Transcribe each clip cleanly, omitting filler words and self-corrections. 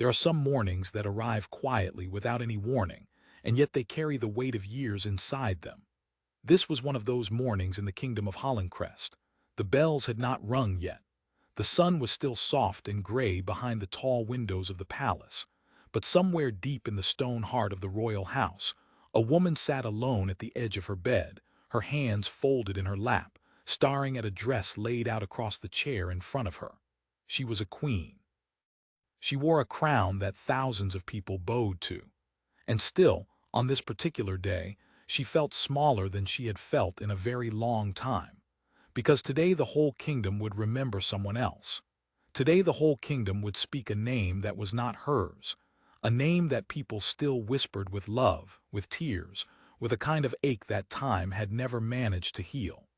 There are some mornings that arrive quietly without any warning, and yet they carry the weight of years inside them. This was one of those mornings in the kingdom of Hollencrest. The bells had not rung yet. The sun was still soft and gray behind the tall windows of the palace. But somewhere deep in the stone heart of the royal house, a woman sat alone at the edge of her bed, her hands folded in her lap, staring at a dress laid out across the chair in front of her. She was a queen. She wore a crown that thousands of people bowed to. And still, on this particular day, she felt smaller than she had felt in a very long time. Because today the whole kingdom would remember someone else. Today the whole kingdom would speak a name that was not hers, a name that people still whispered with love, with tears, with a kind of ache that time had never managed to heal.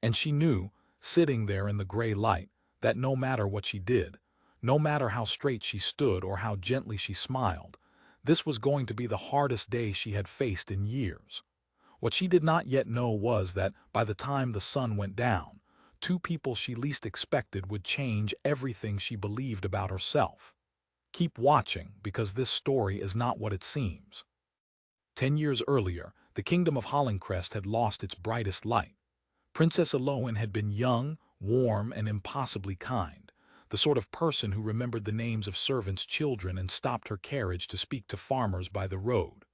And she knew, sitting there in the gray light, that no matter what she did, no matter how straight she stood or how gently she smiled, this was going to be the hardest day she had faced in years. What she did not yet know was that, by the time the sun went down, two people she least expected would change everything she believed about herself. Keep watching, because this story is not what it seems. 10 years earlier, the kingdom of Hollencrest had lost its brightest light. Princess Aloin had been young, warm, and impossibly kind, the sort of person who remembered the names of servants' children and stopped her carriage to speak to farmers by the road.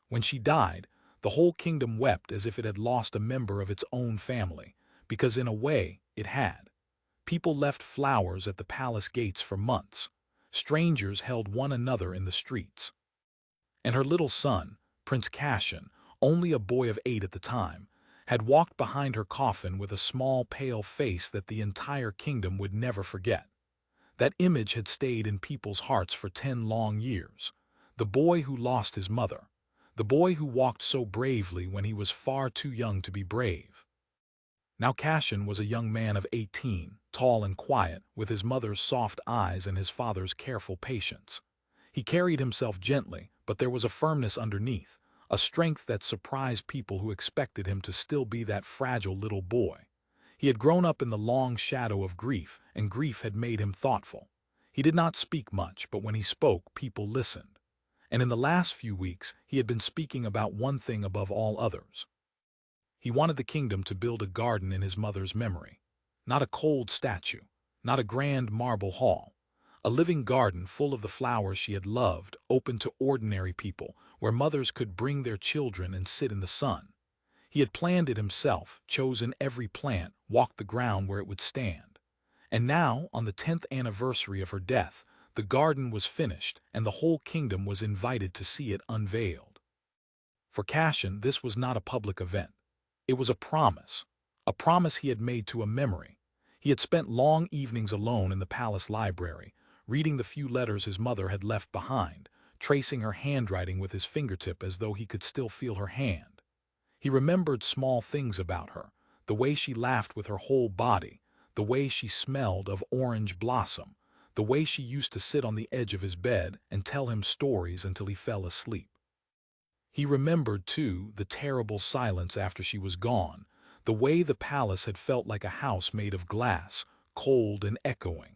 When she died, the whole kingdom wept as if it had lost a member of its own family, because in a way it had. People left flowers at the palace gates for months. Strangers held one another in the streets. And her little son, Prince Cassian, only a boy of 8 at the time, had walked behind her coffin with a small pale face that the entire kingdom would never forget. That image had stayed in people's hearts for 10 long years. The boy who lost his mother. The boy who walked so bravely when he was far too young to be brave. Now Cassian was a young man of 18, tall and quiet, with his mother's soft eyes and his father's careful patience. He carried himself gently, but there was a firmness underneath, a strength that surprised people who expected him to still be that fragile little boy. He had grown up in the long shadow of grief, and grief had made him thoughtful. He did not speak much, but when he spoke, people listened. And in the last few weeks, he had been speaking about one thing above all others. He wanted the kingdom to build a garden in his mother's memory. Not a cold statue, not a grand marble hall. A living garden full of the flowers she had loved, open to ordinary people, where mothers could bring their children and sit in the sun. He had planned it himself, chosen every plant, walked the ground where it would stand. And now, on the 10th anniversary of her death, the garden was finished, and the whole kingdom was invited to see it unveiled. For Cassian, this was not a public event. It was a promise he had made to a memory. He had spent long evenings alone in the palace library, reading the few letters his mother had left behind, tracing her handwriting with his fingertip as though he could still feel her hand. He remembered small things about her, the way she laughed with her whole body, the way she smelled of orange blossom, the way she used to sit on the edge of his bed and tell him stories until he fell asleep. He remembered, too, the terrible silence after she was gone, the way the palace had felt like a house made of glass, cold and echoing.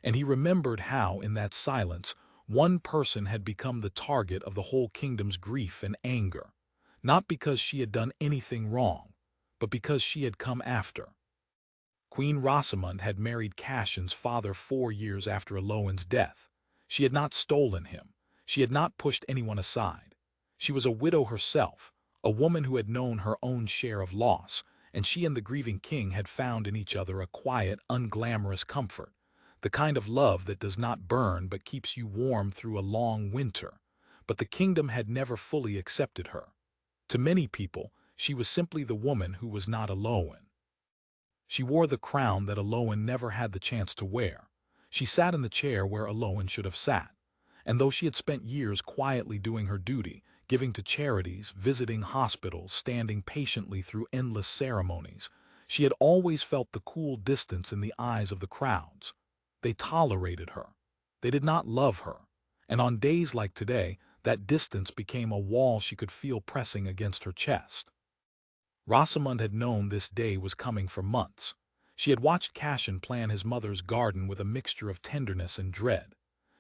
And he remembered how, in that silence, one person had become the target of the whole kingdom's grief and anger, not because she had done anything wrong, but because she had come after. Queen Rosamund had married Cassian's father 4 years after Aloin's death. She had not stolen him. She had not pushed anyone aside. She was a widow herself, a woman who had known her own share of loss, and she and the grieving king had found in each other a quiet, unglamorous comfort, the kind of love that does not burn but keeps you warm through a long winter. But the kingdom had never fully accepted her. To many people, she was simply the woman who was not Aloin. She wore the crown that Aloin never had the chance to wear. She sat in the chair where Aloin should have sat. And though she had spent years quietly doing her duty, giving to charities, visiting hospitals, standing patiently through endless ceremonies, she had always felt the cool distance in the eyes of the crowds. They tolerated her. They did not love her. And on days like today, that distance became a wall she could feel pressing against her chest. Rosamund had known this day was coming for months. She had watched Cassian plan his mother's garden with a mixture of tenderness and dread.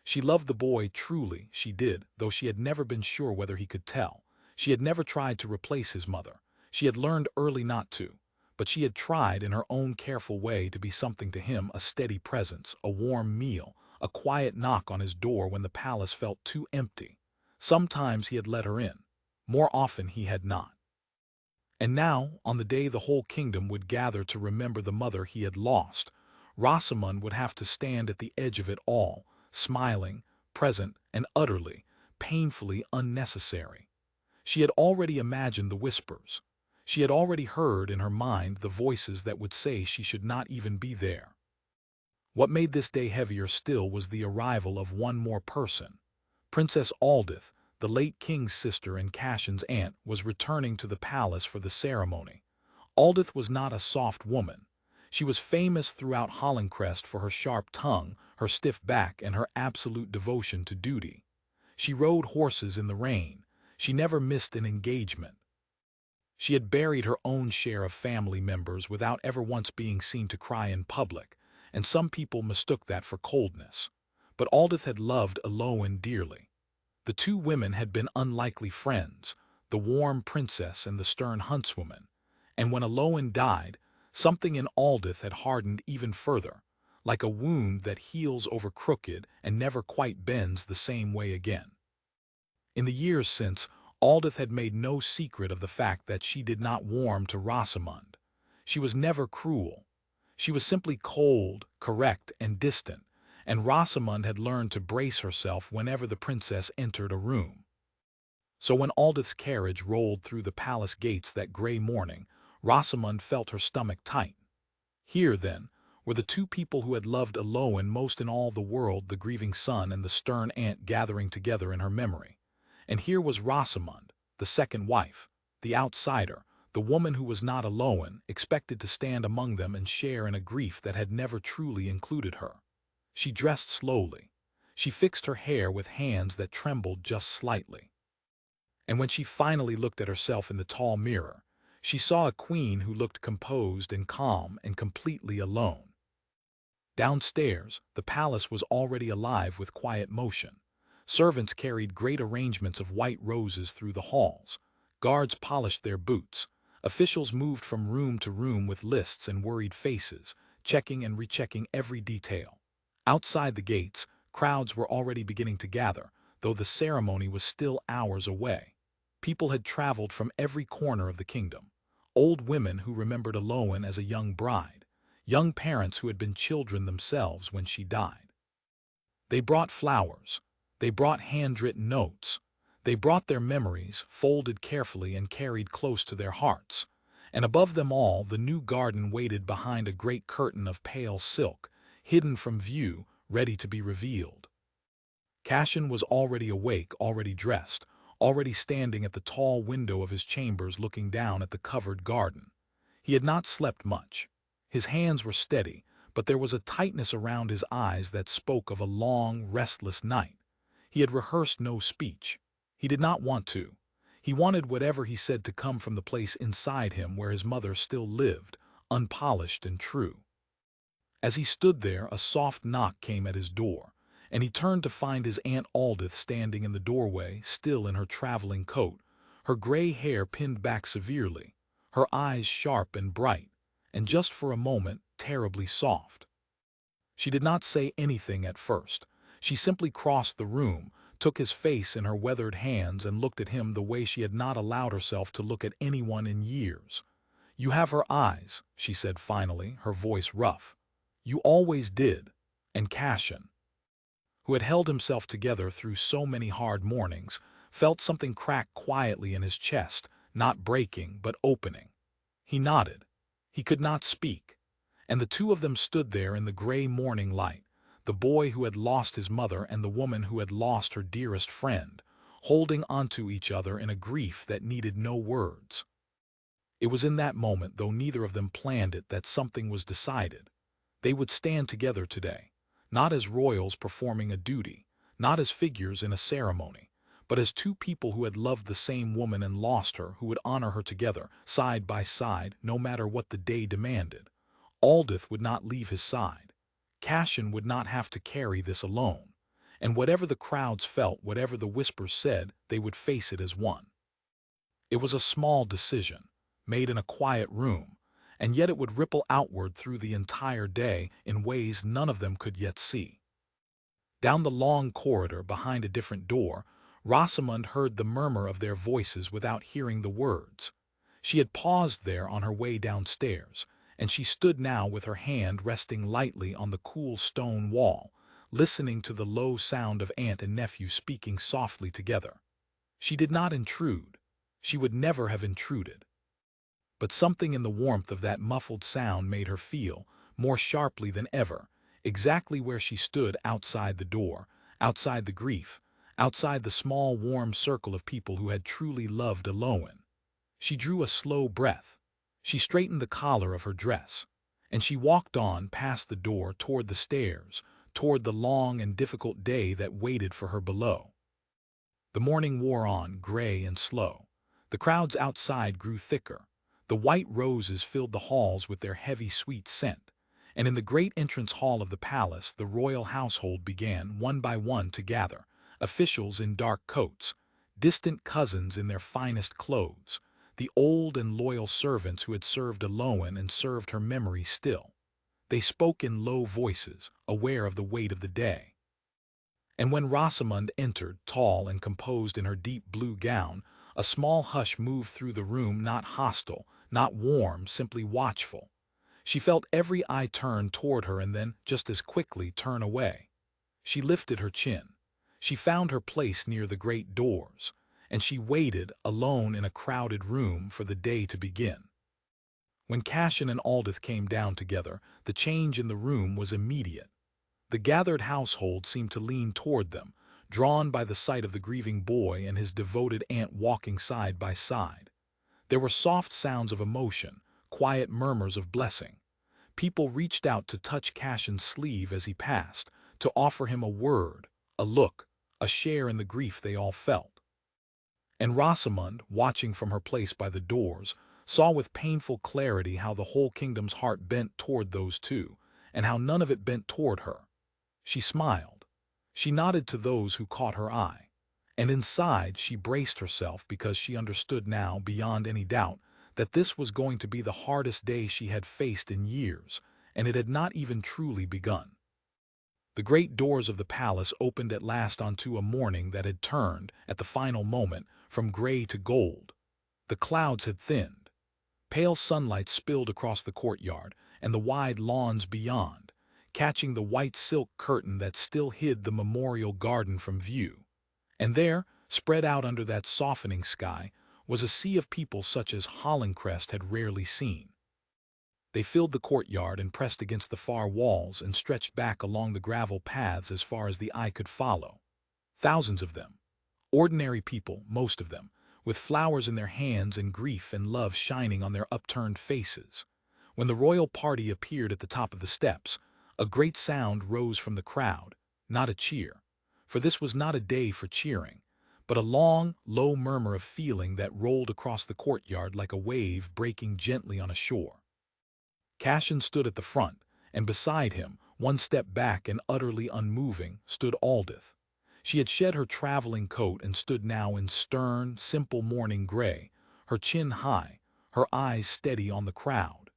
She loved the boy truly, she did, though she had never been sure whether he could tell. She had never tried to replace his mother. She had learned early not to. But she had tried in her own careful way to be something to him, a steady presence, a warm meal, a quiet knock on his door when the palace felt too empty. Sometimes he had let her in. More often he had not. And now, on the day the whole kingdom would gather to remember the mother he had lost, Rosamund would have to stand at the edge of it all, smiling, present, and utterly, painfully unnecessary. She had already imagined the whispers. She had already heard in her mind the voices that would say she should not even be there. What made this day heavier still was the arrival of one more person. Princess Aldith, the late king's sister and Cassion's aunt, was returning to the palace for the ceremony. Aldith was not a soft woman. She was famous throughout Hollencrest for her sharp tongue, her stiff back, and her absolute devotion to duty. She rode horses in the rain. She never missed an engagement. She had buried her own share of family members without ever once being seen to cry in public, and some people mistook that for coldness. But Aldith had loved Elowen dearly. The two women had been unlikely friends, the warm princess and the stern huntswoman, and when Elowen died, something in Aldith had hardened even further, like a wound that heals over crooked and never quite bends the same way again. In the years since, Aldith had made no secret of the fact that she did not warm to Rosamund. She was never cruel. She was simply cold, correct, and distant, and Rosamund had learned to brace herself whenever the princess entered a room. So when Aldith's carriage rolled through the palace gates that gray morning, Rosamund felt her stomach tight. Here, then, were the two people who had loved Elowen most in all the world, the grieving son and the stern aunt, gathering together in her memory. And here was Rosamund, the second wife, the outsider, the woman who was not Elowen, expected to stand among them and share in a grief that had never truly included her. She dressed slowly. She fixed her hair with hands that trembled just slightly. And when she finally looked at herself in the tall mirror, she saw a queen who looked composed and calm and completely alone. Downstairs, the palace was already alive with quiet motion. Servants carried great arrangements of white roses through the halls. Guards polished their boots. Officials moved from room to room with lists and worried faces, checking and rechecking every detail. Outside the gates, crowds were already beginning to gather, though the ceremony was still hours away. People had traveled from every corner of the kingdom. Old women who remembered Elowen as a young bride, young parents who had been children themselves when she died. They brought flowers. They brought handwritten notes. They brought their memories, folded carefully and carried close to their hearts. And above them all, the new garden waited behind a great curtain of pale silk, hidden from view, ready to be revealed. Cassion was already awake, already dressed, already standing at the tall window of his chambers looking down at the covered garden. He had not slept much. His hands were steady, but there was a tightness around his eyes that spoke of a long, restless night. He had rehearsed no speech. He did not want to. He wanted whatever he said to come from the place inside him where his mother still lived, unpolished and true. As he stood there, a soft knock came at his door, and he turned to find his Aunt Aldith standing in the doorway, still in her traveling coat, her gray hair pinned back severely, her eyes sharp and bright, and just for a moment, terribly soft. She did not say anything at first. She simply crossed the room, took his face in her weathered hands and looked at him the way she had not allowed herself to look at anyone in years. "You have her eyes," she said finally, her voice rough. "You always did." And Cassion, who had held himself together through so many hard mornings, felt something crack quietly in his chest, not breaking but opening. He nodded. He could not speak. And the two of them stood there in the gray morning light, the boy who had lost his mother and the woman who had lost her dearest friend, holding onto each other in a grief that needed no words. It was in that moment, though neither of them planned it, that something was decided. They would stand together today, not as royals performing a duty, not as figures in a ceremony, but as two people who had loved the same woman and lost her, who would honor her together, side by side, no matter what the day demanded. Aldith would not leave his side. Cassion would not have to carry this alone. and whatever the crowds felt, whatever the whispers said, they would face it as one. It was a small decision, made in a quiet room, and yet it would ripple outward through the entire day in ways none of them could yet see. Down the long corridor behind a different door, Rosamond heard the murmur of their voices without hearing the words. She had paused there on her way downstairs, and she stood now with her hand resting lightly on the cool stone wall, listening to the low sound of aunt and nephew speaking softly together. She did not intrude. She would never have intruded. But something in the warmth of that muffled sound made her feel, more sharply than ever, exactly where she stood outside the door, outside the grief, outside the small warm circle of people who had truly loved Eloin. She drew a slow breath. She straightened the collar of her dress, and she walked on past the door toward the stairs, toward the long and difficult day that waited for her below. The morning wore on, gray and slow. The crowds outside grew thicker. The white roses filled the halls with their heavy, sweet scent, and in the great entrance hall of the palace the royal household began, one by one, to gather, officials in dark coats, distant cousins in their finest clothes, the old and loyal servants who had served Eloin and served her memory still. They spoke in low voices, aware of the weight of the day. And when Rosamond entered, tall and composed in her deep blue gown, a small hush moved through the room, not hostile, not warm, simply watchful. She felt every eye turn toward her and then, just as quickly, turn away. She lifted her chin. She found her place near the great doors, and she waited, alone in a crowded room, for the day to begin. When Cassian and Aldith came down together, the change in the room was immediate. The gathered household seemed to lean toward them, drawn by the sight of the grieving boy and his devoted aunt walking side by side. There were soft sounds of emotion, quiet murmurs of blessing. People reached out to touch Cassian's sleeve as he passed, to offer him a word, a look, a share in the grief they all felt. And Rosamond, watching from her place by the doors, saw with painful clarity how the whole kingdom's heart bent toward those two, and how none of it bent toward her. She smiled. She nodded to those who caught her eye. And inside she braced herself because she understood now, beyond any doubt, that this was going to be the hardest day she had faced in years, and it had not even truly begun. The great doors of the palace opened at last onto a morning that had turned, at the final moment, from gray to gold. The clouds had thinned. Pale sunlight spilled across the courtyard and the wide lawns beyond, catching the white silk curtain that still hid the memorial garden from view. And there, spread out under that softening sky, was a sea of people such as Hollencrest had rarely seen. They filled the courtyard and pressed against the far walls and stretched back along the gravel paths as far as the eye could follow. Thousands of them. Ordinary people, most of them, with flowers in their hands and grief and love shining on their upturned faces. When the royal party appeared at the top of the steps, a great sound rose from the crowd, not a cheer, for this was not a day for cheering, but a long, low murmur of feeling that rolled across the courtyard like a wave breaking gently on a shore. Cassian stood at the front, and beside him, one step back and utterly unmoving, stood Aldith. She had shed her traveling coat and stood now in stern, simple mourning gray, her chin high, her eyes steady on the crowd.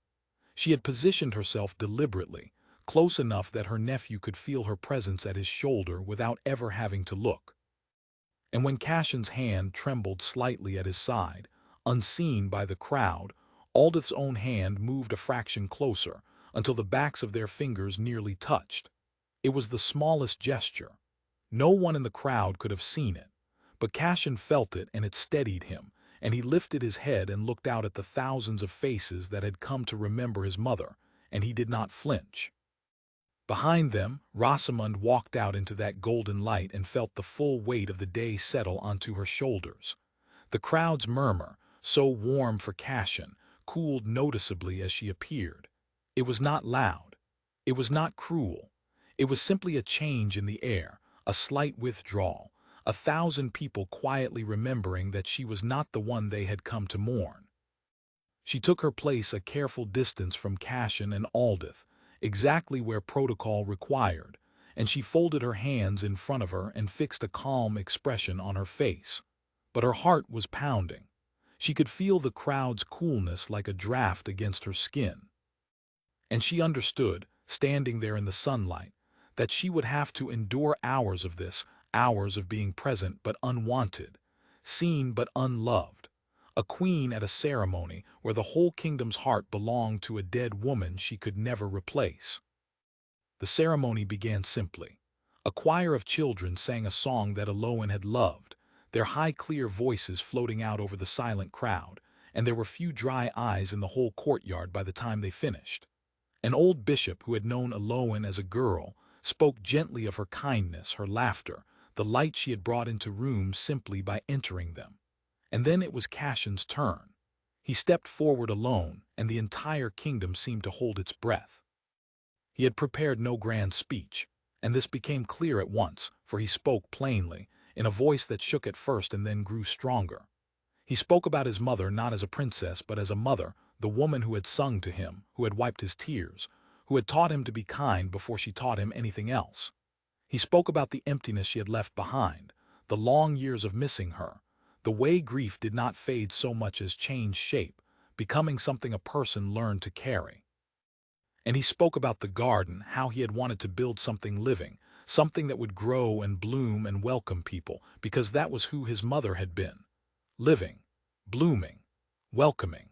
She had positioned herself deliberately, close enough that her nephew could feel her presence at his shoulder without ever having to look. And when Cassian's hand trembled slightly at his side, unseen by the crowd, Aldith's own hand moved a fraction closer, until the backs of their fingers nearly touched. It was the smallest gesture. No one in the crowd could have seen it, but Cassian felt it, and it steadied him, and he lifted his head and looked out at the thousands of faces that had come to remember his mother, and he did not flinch. Behind them, Rosamond walked out into that golden light and felt the full weight of the day settle onto her shoulders. The crowd's murmur, so warm for Cassian, cooled noticeably as she appeared. It was not loud. It was not cruel. It was simply a change in the air, a slight withdrawal, 1,000 people quietly remembering that she was not the one they had come to mourn. She took her place a careful distance from Cassian and Aldith, exactly where protocol required, and she folded her hands in front of her and fixed a calm expression on her face. But her heart was pounding. She could feel the crowd's coolness like a draft against her skin. And she understood, standing there in the sunlight, that she would have to endure hours of this, hours of being present but unwanted, seen but unloved, a queen at a ceremony where the whole kingdom's heart belonged to a dead woman she could never replace. The ceremony began simply. A choir of children sang a song that Aloan had loved, their high clear voices floating out over the silent crowd, and there were few dry eyes in the whole courtyard by the time they finished. An old bishop who had known Aloan as a girl spoke gently of her kindness, her laughter, the light she had brought into rooms simply by entering them. And then it was Cassion's turn. He stepped forward alone, and the entire kingdom seemed to hold its breath. He had prepared no grand speech, and this became clear at once, for he spoke plainly, in a voice that shook at first and then grew stronger. He spoke about his mother not as a princess but as a mother, the woman who had sung to him, who had wiped his tears, who had taught him to be kind before she taught him anything else. He spoke about the emptiness she had left behind, the long years of missing her, the way grief did not fade so much as change shape, becoming something a person learned to carry. And he spoke about the garden, how he had wanted to build something living, something that would grow and bloom and welcome people, because that was who his mother had been. Living, blooming, welcoming.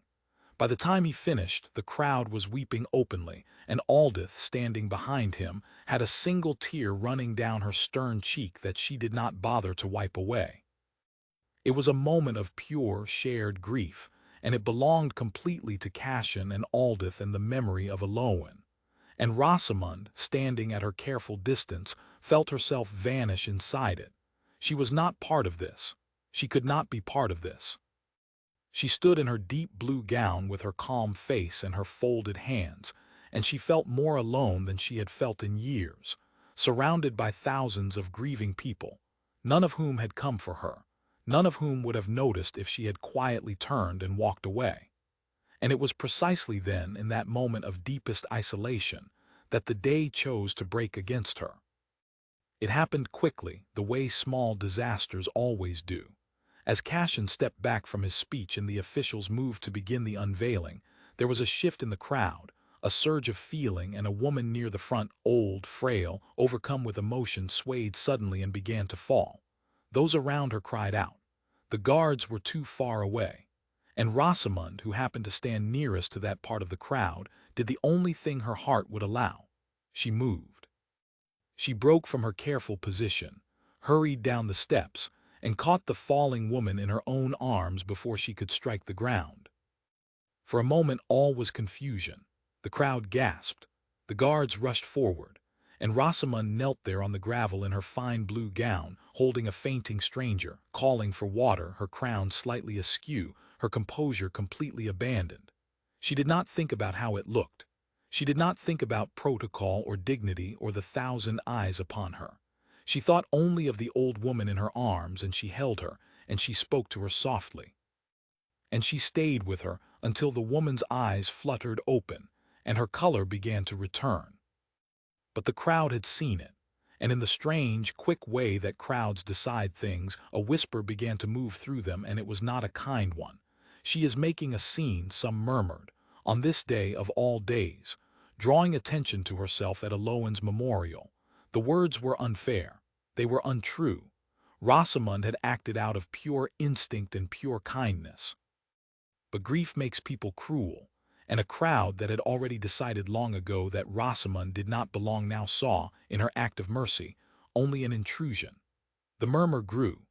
By the time he finished, the crowd was weeping openly, and Aldith, standing behind him, had a single tear running down her stern cheek that she did not bother to wipe away. It was a moment of pure, shared grief, and it belonged completely to Cassion and Aldith and the memory of Aloan. And Rosamund, standing at her careful distance, felt herself vanish inside it. She was not part of this. She could not be part of this. She stood in her deep blue gown with her calm face and her folded hands, and she felt more alone than she had felt in years, surrounded by thousands of grieving people, none of whom had come for her, none of whom would have noticed if she had quietly turned and walked away. And it was precisely then, in that moment of deepest isolation, that the day chose to break against her. It happened quickly, the way small disasters always do. As Cassion stepped back from his speech and the officials moved to begin the unveiling, there was a shift in the crowd, a surge of feeling, and a woman near the front, old, frail, overcome with emotion, swayed suddenly and began to fall. Those around her cried out. The guards were too far away. And Rosamund, who happened to stand nearest to that part of the crowd, did the only thing her heart would allow. She moved. She broke from her careful position, hurried down the steps, and caught the falling woman in her own arms before she could strike the ground. For a moment all was confusion. The crowd gasped. The guards rushed forward, and Rosamund knelt there on the gravel in her fine blue gown, holding a fainting stranger, calling for water, her crown slightly askew, her composure completely abandoned. She did not think about how it looked. She did not think about protocol or dignity or the thousand eyes upon her. She thought only of the old woman in her arms, and she held her, and she spoke to her softly. And she stayed with her until the woman's eyes fluttered open, and her color began to return. But the crowd had seen it, and in the strange, quick way that crowds decide things, a whisper began to move through them, and it was not a kind one. "She is making a scene," some murmured, "on this day of all days, drawing attention to herself at Aloan's memorial." The words were unfair. They were untrue. Rosamund had acted out of pure instinct and pure kindness. But grief makes people cruel, and a crowd that had already decided long ago that Rosamund did not belong now saw, in her act of mercy, only an intrusion. The murmur grew.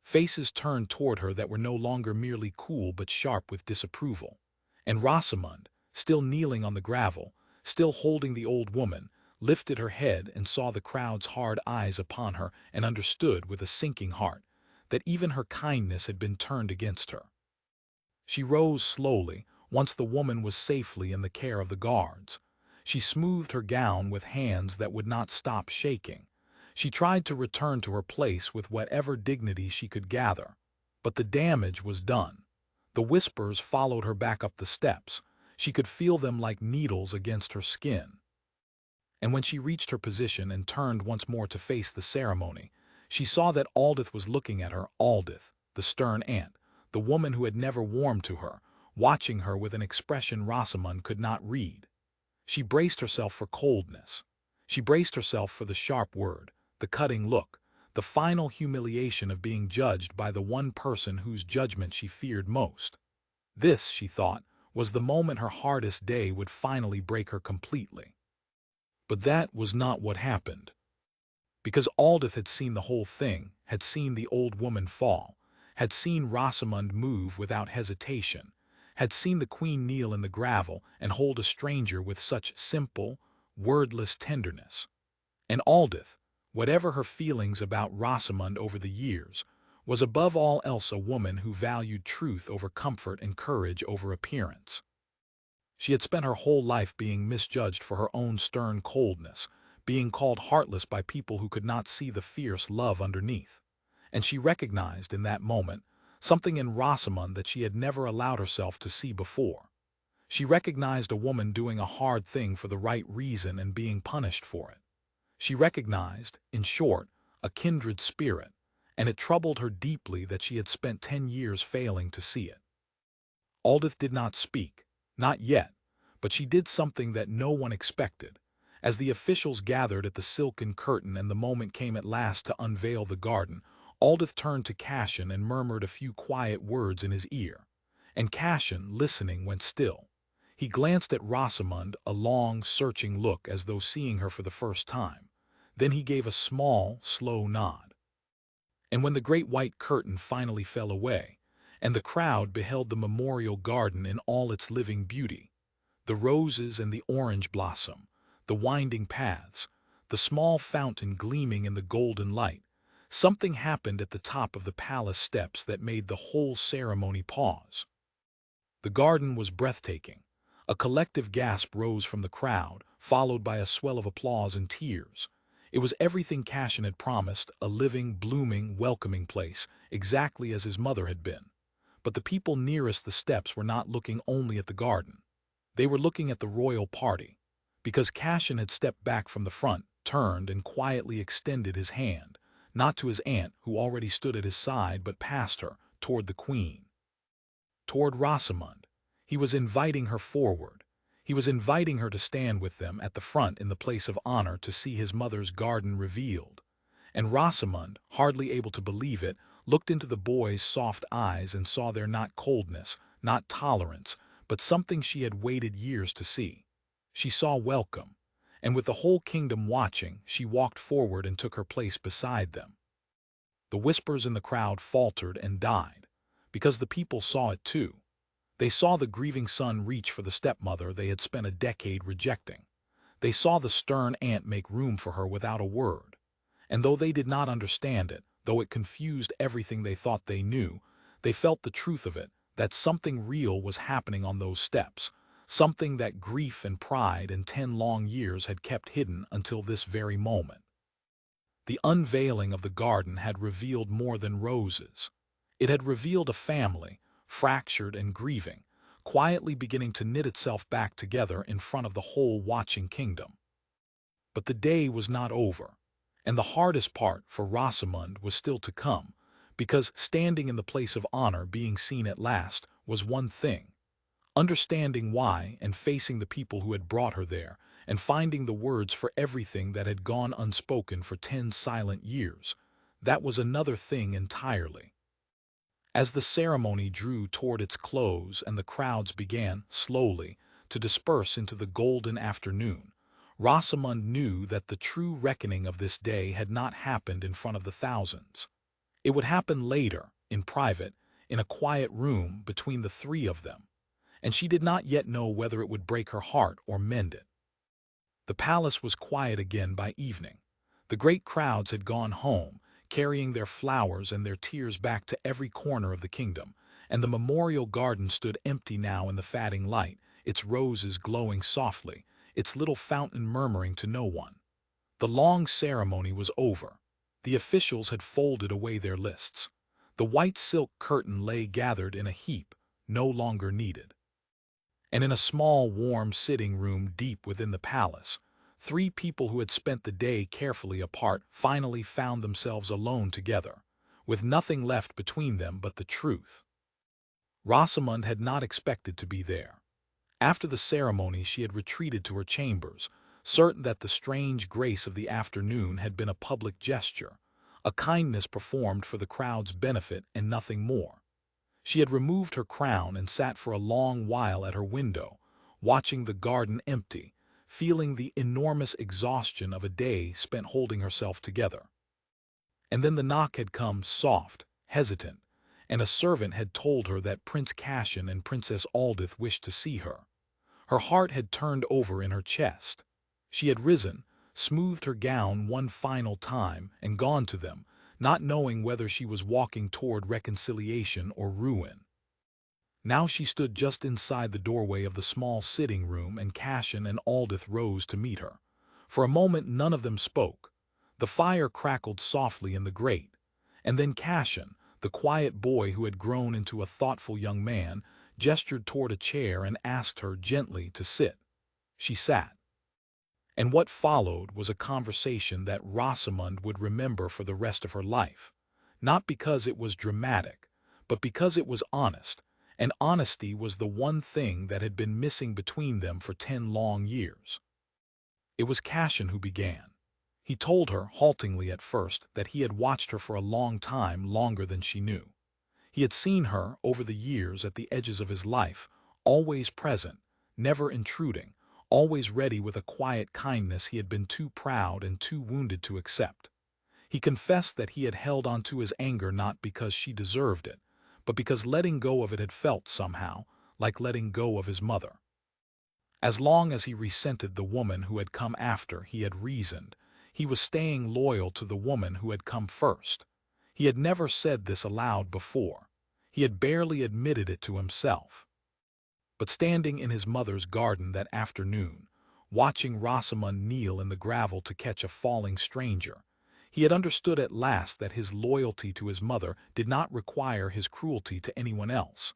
Faces turned toward her that were no longer merely cool but sharp with disapproval. And Rosamund, still kneeling on the gravel, still holding the old woman, lifted her head and saw the crowd's hard eyes upon her and understood with a sinking heart that even her kindness had been turned against her. She rose slowly, once the woman was safely in the care of the guards. She smoothed her gown with hands that would not stop shaking. She tried to return to her place with whatever dignity she could gather. But the damage was done. The whispers followed her back up the steps. She could feel them like needles against her skin. and when she reached her position and turned once more to face the ceremony, she saw that Aldith was looking at her, Aldith, the stern aunt, the woman who had never warmed to her, watching her with an expression Rosamund could not read. She braced herself for coldness. She braced herself for the sharp word, the cutting look, the final humiliation of being judged by the one person whose judgment she feared most. This, she thought, was the moment her hardest day would finally break her completely. But that was not what happened. Because Aldith had seen the whole thing, had seen the old woman fall, had seen Rosamund move without hesitation, had seen the queen kneel in the gravel and hold a stranger with such simple, wordless tenderness. And Aldith, whatever her feelings about Rosamund over the years, was above all else a woman who valued truth over comfort and courage over appearance. She had spent her whole life being misjudged for her own stern coldness, being called heartless by people who could not see the fierce love underneath. And she recognized in that moment something in Rosamund that she had never allowed herself to see before. She recognized a woman doing a hard thing for the right reason and being punished for it. She recognized, in short, a kindred spirit, and it troubled her deeply that she had spent 10 years failing to see it. Aldith did not speak, not yet, but she did something that no one expected. As the officials gathered at the silken curtain and the moment came at last to unveil the garden, Aldith turned to Cassian and murmured a few quiet words in his ear. And Cassian, listening, went still. He glanced at Rosamund, a long, searching look as though seeing her for the first time. Then he gave a small, slow nod. And when the great white curtain finally fell away, and the crowd beheld the memorial garden in all its living beauty, the roses and the orange blossom, the winding paths, the small fountain gleaming in the golden light, something happened at the top of the palace steps that made the whole ceremony pause. The garden was breathtaking. A collective gasp rose from the crowd, followed by a swell of applause and tears. It was everything Cassian had promised, a living, blooming, welcoming place, exactly as his mother had been. But the people nearest the steps were not looking only at the garden. They were looking at the royal party, because Cassian had stepped back from the front, turned, and quietly extended his hand, not to his aunt, who already stood at his side, but past her, toward the queen. Toward Rosamund. He was inviting her forward. He was inviting her to stand with them at the front in the place of honor to see his mother's garden revealed. And Rosamund, hardly able to believe it, looked into the boy's soft eyes and saw there not coldness, not tolerance, but something she had waited years to see. She saw welcome, and with the whole kingdom watching, she walked forward and took her place beside them. The whispers in the crowd faltered and died, because the people saw it too. They saw the grieving son reach for the stepmother they had spent a decade rejecting. They saw the stern aunt make room for her without a word. And though they did not understand it, though it confused everything they thought they knew, they felt the truth of it, that something real was happening on those steps, something that grief and pride and 10 long years had kept hidden until this very moment. The unveiling of the garden had revealed more than roses. It had revealed a family, fractured and grieving, quietly beginning to knit itself back together in front of the whole watching kingdom. But the day was not over, and the hardest part for Rosamund was still to come, because standing in the place of honor, being seen at last, was one thing. Understanding why and facing the people who had brought her there, and finding the words for everything that had gone unspoken for 10 silent years, that was another thing entirely. As the ceremony drew toward its close and the crowds began, slowly, to disperse into the golden afternoon, Rosamund knew that the true reckoning of this day had not happened in front of the thousands. It would happen later, in private, in a quiet room between the three of them, and she did not yet know whether it would break her heart or mend it. The palace was quiet again by evening. The great crowds had gone home, carrying their flowers and their tears back to every corner of the kingdom, and the memorial garden stood empty now in the fading light, its roses glowing softly, its little fountain murmuring to no one. The long ceremony was over. The officials had folded away their lists. The white silk curtain lay gathered in a heap, no longer needed. And in a small, warm sitting room deep within the palace, Three people who had spent the day carefully apart finally found themselves alone together, with nothing left between them but the truth. Rosamond had not expected to be there. After the ceremony she had retreated to her chambers, certain that the strange grace of the afternoon had been a public gesture, a kindness performed for the crowd's benefit and nothing more. She had removed her crown and sat for a long while at her window, watching the garden empty, feeling the enormous exhaustion of a day spent holding herself together. And then the knock had come, soft, hesitant, and a servant had told her that Prince Cassian and Princess Aldith wished to see her. Her heart had turned over in her chest. She had risen, smoothed her gown one final time, and gone to them, not knowing whether she was walking toward reconciliation or ruin. Now she stood just inside the doorway of the small sitting room, and Cassian and Aldith rose to meet her. For a moment none of them spoke. The fire crackled softly in the grate, and then Cassian, the quiet boy who had grown into a thoughtful young man, gestured toward a chair and asked her gently to sit. She sat. And what followed was a conversation that Rosamond would remember for the rest of her life, not because it was dramatic, but because it was honest, and honesty was the one thing that had been missing between them for 10 long years. It was Cassian who began. He told her, haltingly at first, that he had watched her for a long time, longer than she knew. He had seen her, over the years, at the edges of his life, always present, never intruding, always ready with a quiet kindness he had been too proud and too wounded to accept. He confessed that he had held on to his anger not because she deserved it, but because letting go of it had felt, somehow, like letting go of his mother. As long as he resented the woman who had come after, he had reasoned, he was staying loyal to the woman who had come first. He had never said this aloud before. He had barely admitted it to himself. But standing in his mother's garden that afternoon, watching Rosamond kneel in the gravel to catch a falling stranger, he had understood at last that his loyalty to his mother did not require his cruelty to anyone else,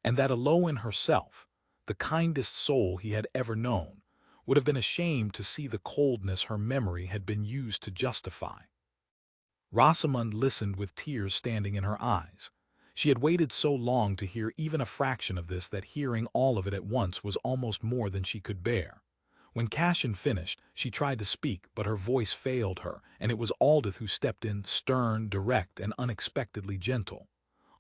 and that Aloin herself, the kindest soul he had ever known, would have been ashamed to see the coldness her memory had been used to justify. Rosamond listened with tears standing in her eyes. She had waited so long to hear even a fraction of this that hearing all of it at once was almost more than she could bear. When Cassian finished, she tried to speak, but her voice failed her, and it was Aldith who stepped in, stern, direct, and unexpectedly gentle.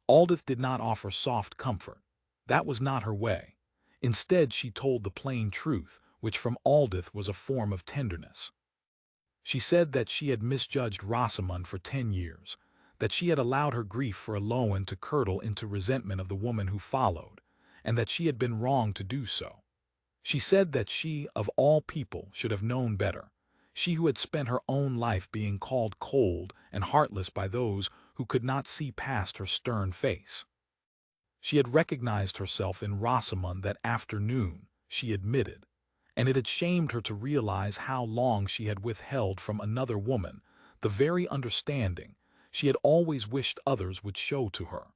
Aldith did not offer soft comfort. That was not her way. Instead, she told the plain truth, which from Aldith was a form of tenderness. She said that she had misjudged Rosamond for 10 years, that she had allowed her grief for Aloin to curdle into resentment of the woman who followed, and that she had been wrong to do so. She said that she, of all people, should have known better, she who had spent her own life being called cold and heartless by those who could not see past her stern face. She had recognized herself in Rosamond that afternoon, she admitted, and it had shamed her to realize how long she had withheld from another woman the very understanding she had always wished others would show to her.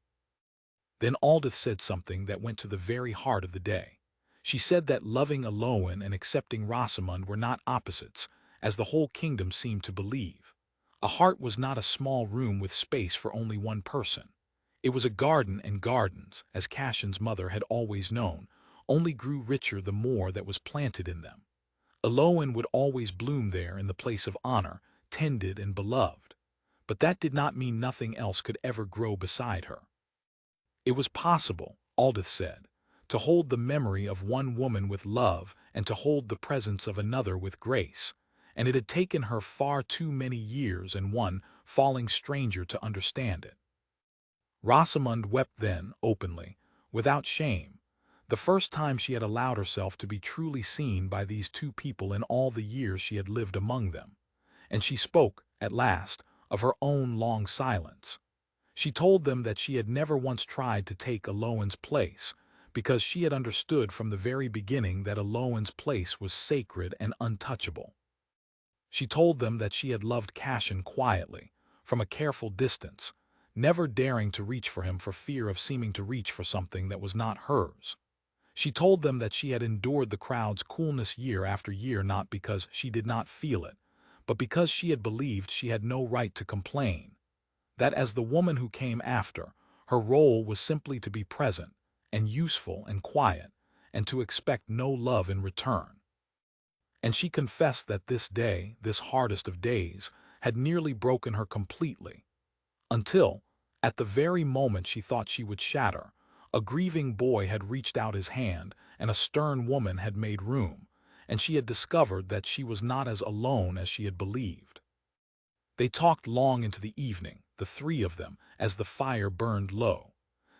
Then Aldith said something that went to the very heart of the day. She said that loving Aloin and accepting Rosamond were not opposites, as the whole kingdom seemed to believe. A heart was not a small room with space for only one person. It was a garden, and gardens, as Cassian's mother had always known, only grew richer the more that was planted in them. Aloin would always bloom there in the place of honor, tended and beloved. But that did not mean nothing else could ever grow beside her. It was possible, Aldith said, to hold the memory of one woman with love and to hold the presence of another with grace, and it had taken her far too many years and one falling stranger to understand it. Rosamond wept then, openly, without shame, the first time she had allowed herself to be truly seen by these two people in all the years she had lived among them. And she spoke, at last, of her own long silence. She told them that she had never once tried to take Aloin's place, because she had understood from the very beginning that Aloin's place was sacred and untouchable. She told them that she had loved Cassian quietly, from a careful distance, never daring to reach for him for fear of seeming to reach for something that was not hers. She told them that she had endured the crowd's coolness year after year not because she did not feel it, but because she had believed she had no right to complain. That as the woman who came after, her role was simply to be present, and useful and quiet, and to expect no love in return. And she confessed that this day, this hardest of days, had nearly broken her completely, until, at the very moment she thought she would shatter, a grieving boy had reached out his hand and a stern woman had made room, and she had discovered that she was not as alone as she had believed. They talked long into the evening, the three of them, as the fire burned low.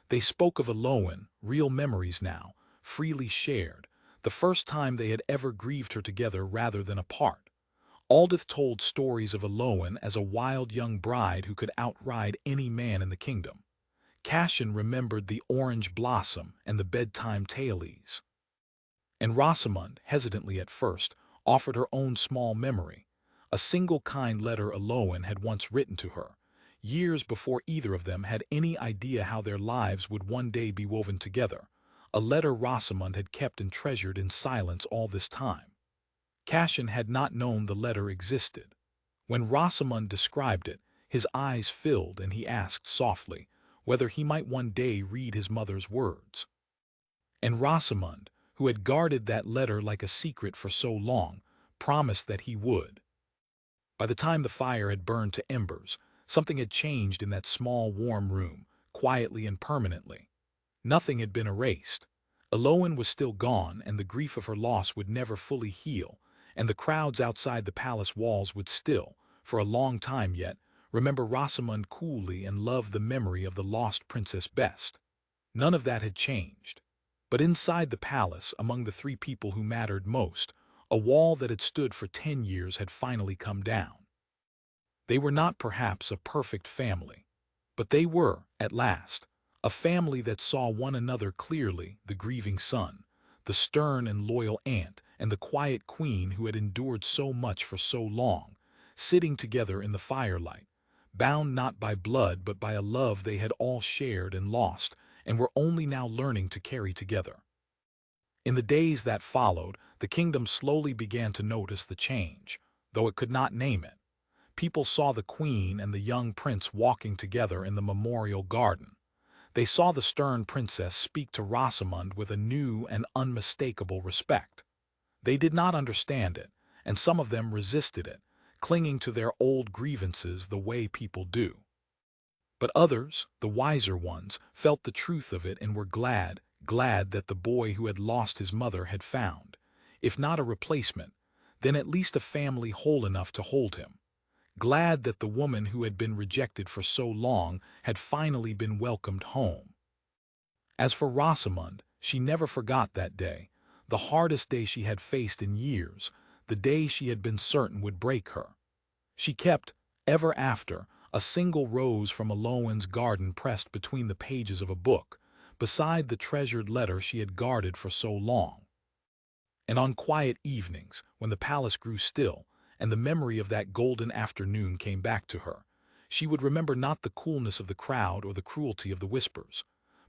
They spoke of Eloan, real memories now, freely shared, the first time they had ever grieved her together rather than apart. Aldith told stories of Eloan as a wild young bride who could outride any man in the kingdom. Cassian remembered the orange blossom and the bedtime tailies. And Rosamund, hesitantly at first, offered her own small memory, a single kind letter Eloan had once written to her, years before either of them had any idea how their lives would one day be woven together, a letter Rosamund had kept and treasured in silence all this time. Cassian had not known the letter existed. When Rosamund described it, his eyes filled and he asked softly whether he might one day read his mother's words. And Rosamund, who had guarded that letter like a secret for so long, promised that he would. By the time the fire had burned to embers, something had changed in that small warm room, quietly and permanently. Nothing had been erased. Eloan was still gone, and the grief of her loss would never fully heal, and the crowds outside the palace walls would still, for a long time yet, remember Rosamund coolly and love the memory of the lost princess best. None of that had changed. But inside the palace, among the three people who mattered most, a wall that had stood for 10 years had finally come down. They were not perhaps a perfect family, but they were, at last, a family that saw one another clearly, the grieving son, the stern and loyal aunt, and the quiet queen who had endured so much for so long, sitting together in the firelight, bound not by blood but by a love they had all shared and lost, and were only now learning to carry together. In the days that followed, the kingdom slowly began to notice the change, though it could not name it. People saw the queen and the young prince walking together in the memorial garden. They saw the stern princess speak to Rosamund with a new and unmistakable respect. They did not understand it, and some of them resisted it, clinging to their old grievances the way people do. But others, the wiser ones, felt the truth of it and were glad that the boy who had lost his mother had found, if not a replacement, then at least a family whole enough to hold him. Glad that the woman who had been rejected for so long had finally been welcomed home. As for Rosamund, she never forgot that day, the hardest day she had faced in years, the day she had been certain would break her. She kept, ever after, a single rose from Eloan's garden pressed between the pages of a book, beside the treasured letter she had guarded for so long. And on quiet evenings, when the palace grew still, and the memory of that golden afternoon came back to her, she would remember not the coolness of the crowd or the cruelty of the whispers,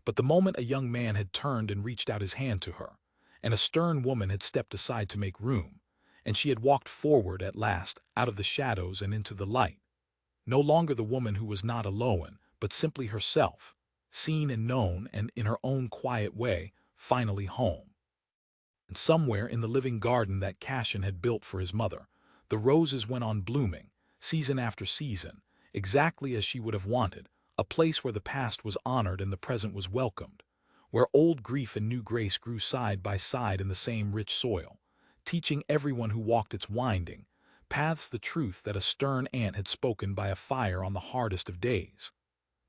but the moment a young man had turned and reached out his hand to her, and a stern woman had stepped aside to make room, and she had walked forward at last out of the shadows and into the light. No longer the woman who was not Eloan, but simply herself, seen and known and in her own quiet way, finally home. And somewhere in the living garden that Cassian had built for his mother, the roses went on blooming, season after season, exactly as she would have wanted, a place where the past was honored and the present was welcomed, where old grief and new grace grew side by side in the same rich soil, teaching everyone who walked its winding paths the truth that a stern aunt had spoken by a fire on the hardest of days,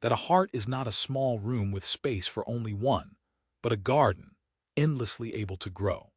that a heart is not a small room with space for only one, but a garden, endlessly able to grow.